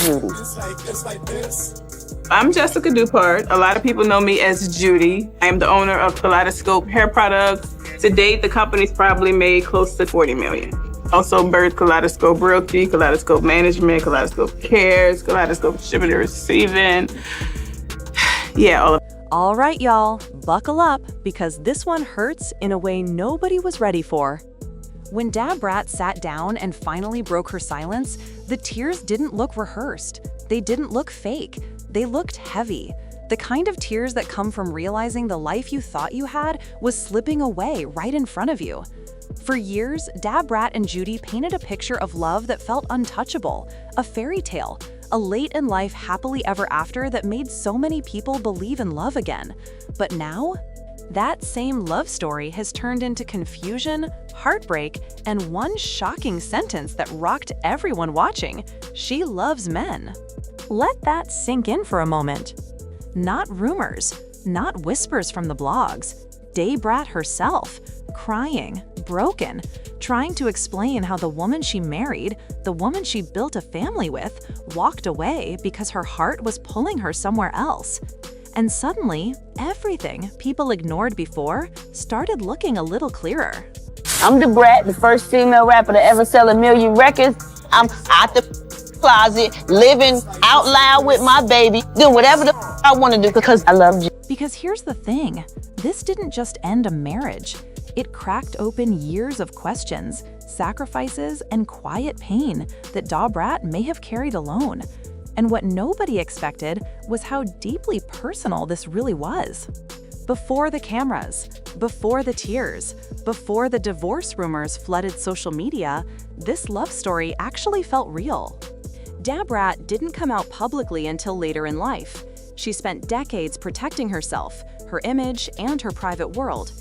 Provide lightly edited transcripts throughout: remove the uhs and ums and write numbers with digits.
Judy. I'm Jessica Dupart. A lot of people know me as Judy. I am the owner of Kaleidoscope Hair Products. To date, the company's probably made close to 40 million. Also birthed Kaleidoscope Realty, Kaleidoscope Management, Kaleidoscope Cares, Kaleidoscope Shipping and Receiving. Yeah, all of it. All right, y'all, buckle up because this one hurts in a way nobody was ready for. When Brat sat down and finally broke her silence, the tears didn't look rehearsed. They didn't look fake. They looked heavy. The kind of tears that come from realizing the life you thought you had was slipping away right in front of you. For years, Brat and Judy painted a picture of love that felt untouchable, a fairy tale, a late-in-life happily ever after that made so many people believe in love again. But now, that same love story has turned into confusion, heartbreak, and one shocking sentence that rocked everyone watching: she loves men. Let that sink in for a moment. Not rumors, not whispers from the blogs. Brat herself, crying, broken, trying to explain how the woman she married, the woman she built a family with, walked away because her heart was pulling her somewhere else. And suddenly, everything people ignored before started looking a little clearer. I'm the Brat, the first female rapper to ever sell 1 million records. I'm out the closet, living out loud with my baby, doing whatever the I want to do because I love you. Because here's the thing, this didn't just end a marriage. It cracked open years of questions, sacrifices, and quiet pain that Brat may have carried alone. And what nobody expected was how deeply personal this really was. Before the cameras, before the tears, before the divorce rumors flooded social media, this love story actually felt real. Brat didn't come out publicly until later in life. She spent decades protecting herself, her image, and her private world.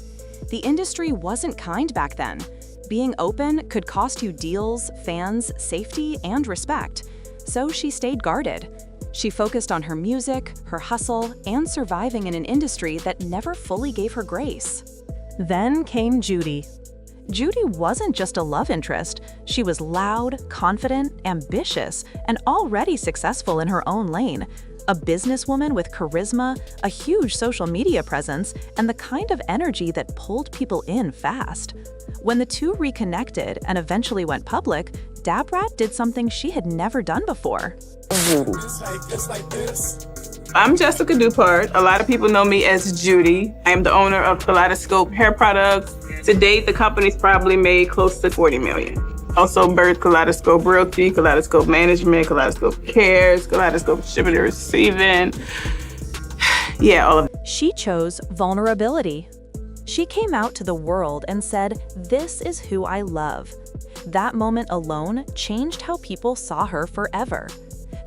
The industry wasn't kind back then. Being open could cost you deals, fans, safety, and respect. So she stayed guarded. She focused on her music, her hustle, and surviving in an industry that never fully gave her grace. Then came Judy. Judy wasn't just a love interest. She was loud, confident, ambitious, and already successful in her own lane. A businesswoman with charisma, a huge social media presence, and the kind of energy that pulled people in fast. When the two reconnected and eventually went public, Brat did something she had never done before. I'm Jessica Dupart. A lot of people know me as Judy. I am the owner of Kaleidoscope Hair Products. To date, the company's probably made close to 40 million. Also birthed Kaleidoscope Realty, Kaleidoscope Management, Kaleidoscope Cares, Kaleidoscope Shipping and Receiving. Yeah, all of it. She chose vulnerability. She came out to the world and said, "This is who I love." That moment alone changed how people saw her forever.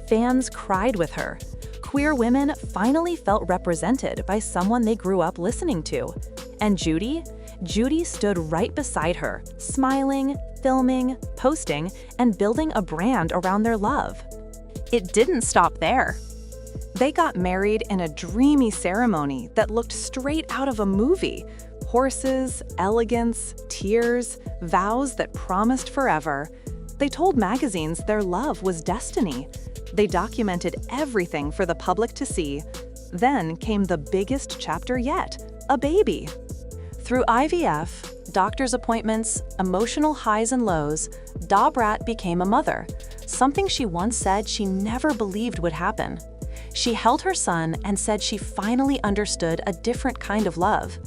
Fans cried with her. Queer women finally felt represented by someone they grew up listening to. And Judy stood right beside her, smiling, filming, posting, and building a brand around their love. It didn't stop there. They got married in a dreamy ceremony that looked straight out of a movie. Horses, elegance, tears, vows that promised forever. They told magazines their love was destiny. They documented everything for the public to see. Then came the biggest chapter yet, a baby. Through IVF, doctor's appointments, emotional highs and lows, Brat became a mother, something she once said she never believed would happen. She held her son and said she finally understood a different kind of love.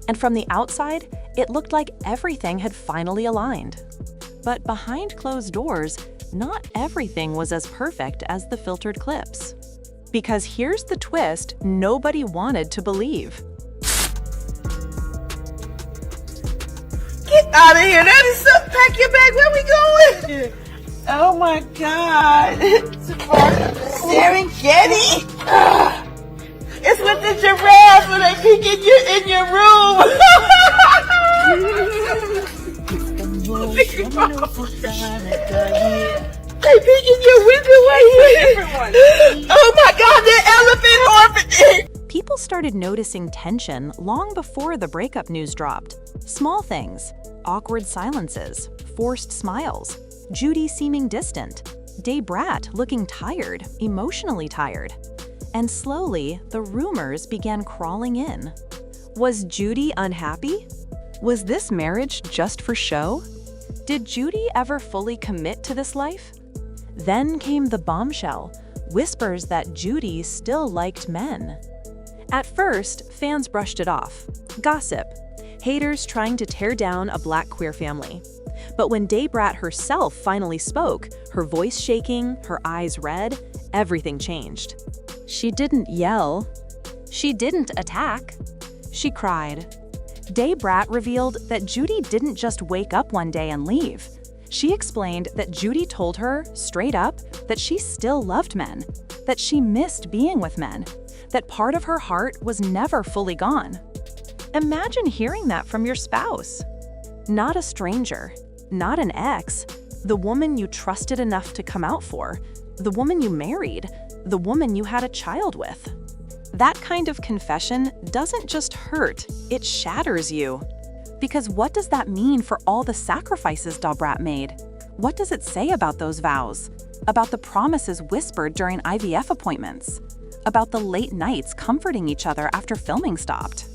And from the outside, it looked like everything had finally aligned. But behind closed doors, not everything was as perfect as the filtered clips. Because here's the twist nobody wanted to believe. Get out of here. That is so. Pack your bag. Where we going? Oh my God. Serengeti. It's with the giraffes when they peek in your room. They peek in your window right here. Oh my God, the elephant orphanage. People started noticing tension long before the breakup news dropped. Small things, awkward silences, forced smiles, Judy seeming distant. Brat looking tired, emotionally tired. And slowly, the rumors began crawling in. Was Judy unhappy? Was this marriage just for show? Did Judy ever fully commit to this life? Then came the bombshell, whispers that Judy still liked men. At first, fans brushed it off. Gossip. Haters trying to tear down a Black queer family. But when Brat herself finally spoke, her voice shaking, her eyes red, everything changed. She didn't yell. She didn't attack. She cried. Brat revealed that Judy didn't just wake up one day and leave. She explained that Judy told her, straight up, that she still loved men, that she missed being with men, that part of her heart was never fully gone. Imagine hearing that from your spouse. Not a stranger, not an ex, the woman you trusted enough to come out for, the woman you married, the woman you had a child with. That kind of confession doesn't just hurt, it shatters you. Because what does that mean for all the sacrifices Brat made? What does it say about those vows? About the promises whispered during IVF appointments? About the late nights comforting each other after filming stopped?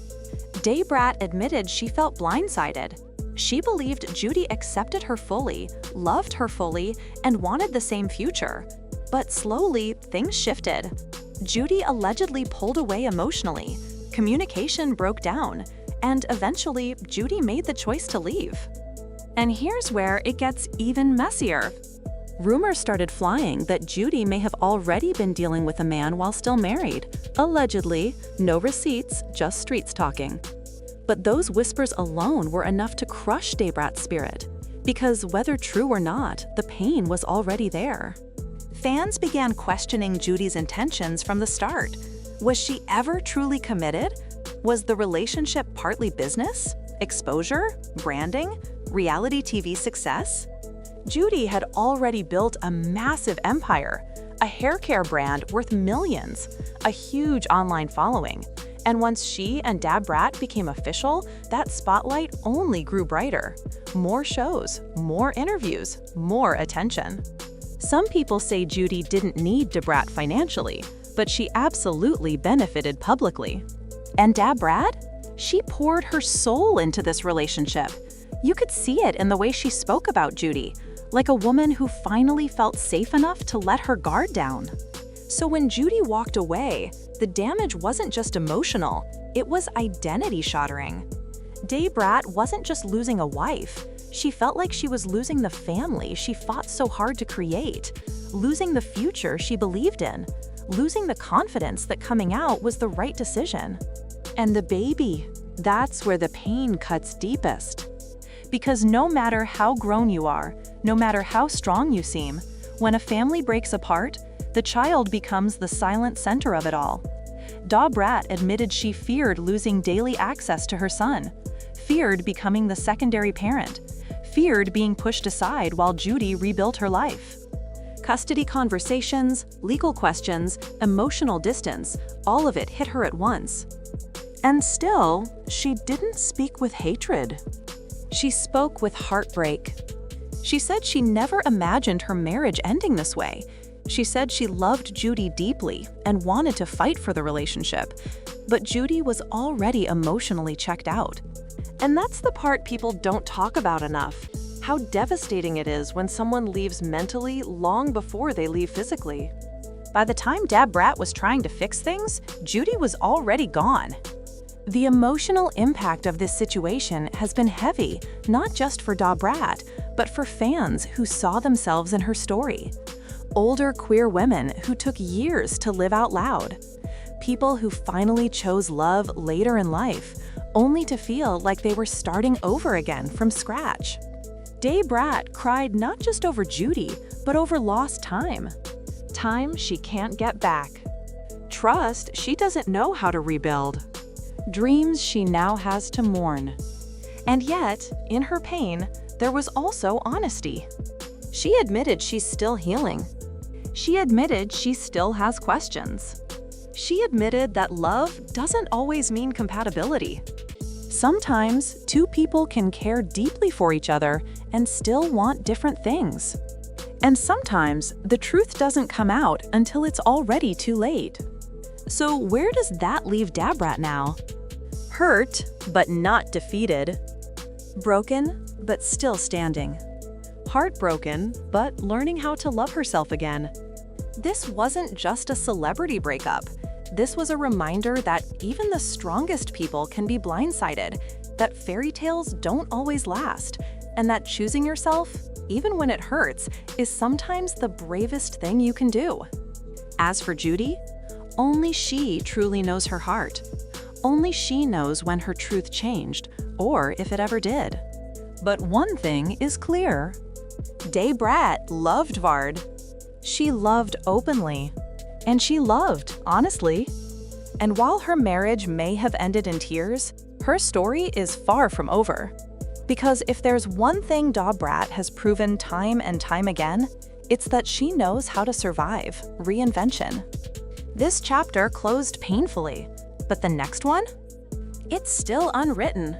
Brat admitted she felt blindsided. She believed Judy accepted her fully, loved her fully, and wanted the same future. But slowly, things shifted. Judy allegedly pulled away emotionally, communication broke down, and eventually, Judy made the choice to leave. And here's where it gets even messier. Rumors started flying that Judy may have already been dealing with a man while still married. Allegedly, no receipts, just streets talking. But those whispers alone were enough to crush Brat's spirit, because whether true or not, the pain was already there. Fans began questioning Judy's intentions from the start. Was she ever truly committed? Was the relationship partly business, exposure, branding, reality TV success? Judy had already built a massive empire, a hair care brand worth millions, a huge online following. And once she and Brat became official, that spotlight only grew brighter. More shows, more interviews, more attention. Some people say Judy didn't need Brat financially, but she absolutely benefited publicly. And Brat? She poured her soul into this relationship. You could see it in the way she spoke about Judy, like a woman who finally felt safe enough to let her guard down. So when Judy walked away, the damage wasn't just emotional, it was identity-shattering. Brat wasn't just losing a wife. She felt like she was losing the family she fought so hard to create, losing the future she believed in, losing the confidence that coming out was the right decision. And the baby, that's where the pain cuts deepest. Because no matter how grown you are, no matter how strong you seem, when a family breaks apart, the child becomes the silent center of it all. Brat admitted she feared losing daily access to her son, feared becoming the secondary parent, feared being pushed aside while Judy rebuilt her life. Custody conversations, legal questions, emotional distance, all of it hit her at once. And still, she didn't speak with hatred. She spoke with heartbreak. She said she never imagined her marriage ending this way. She said she loved Judy deeply and wanted to fight for the relationship, but Judy was already emotionally checked out. And that's the part people don't talk about enough. How devastating it is when someone leaves mentally long before they leave physically. By the time Brat was trying to fix things, Judy was already gone. The emotional impact of this situation has been heavy, not just for Brat, but for fans who saw themselves in her story. Older queer women who took years to live out loud. People who finally chose love later in life, only to feel like they were starting over again from scratch. Brat cried not just over Judy, but over lost time. Time she can't get back. Trust she doesn't know how to rebuild. Dreams she now has to mourn. And yet, in her pain, there was also honesty. She admitted she's still healing. She admitted she still has questions. She admitted that love doesn't always mean compatibility. Sometimes, two people can care deeply for each other and still want different things. And sometimes the truth doesn't come out until it's already too late. So where does that leave Brat now? Hurt, but not defeated. Broken, but still standing. Heartbroken, but learning how to love herself again. This wasn't just a celebrity breakup. This was a reminder that even the strongest people can be blindsided, that fairy tales don't always last, and that choosing yourself, even when it hurts, is sometimes the bravest thing you can do. As for Judy, only she truly knows her heart. Only she knows when her truth changed, or if it ever did. But one thing is clear. Brat loved Vard. She loved openly. And she loved, honestly. And while her marriage may have ended in tears, her story is far from over. Because if there's one thing Brat has proven time and time again, it's that she knows how to survive reinvention. This chapter closed painfully, but the next one? It's still unwritten.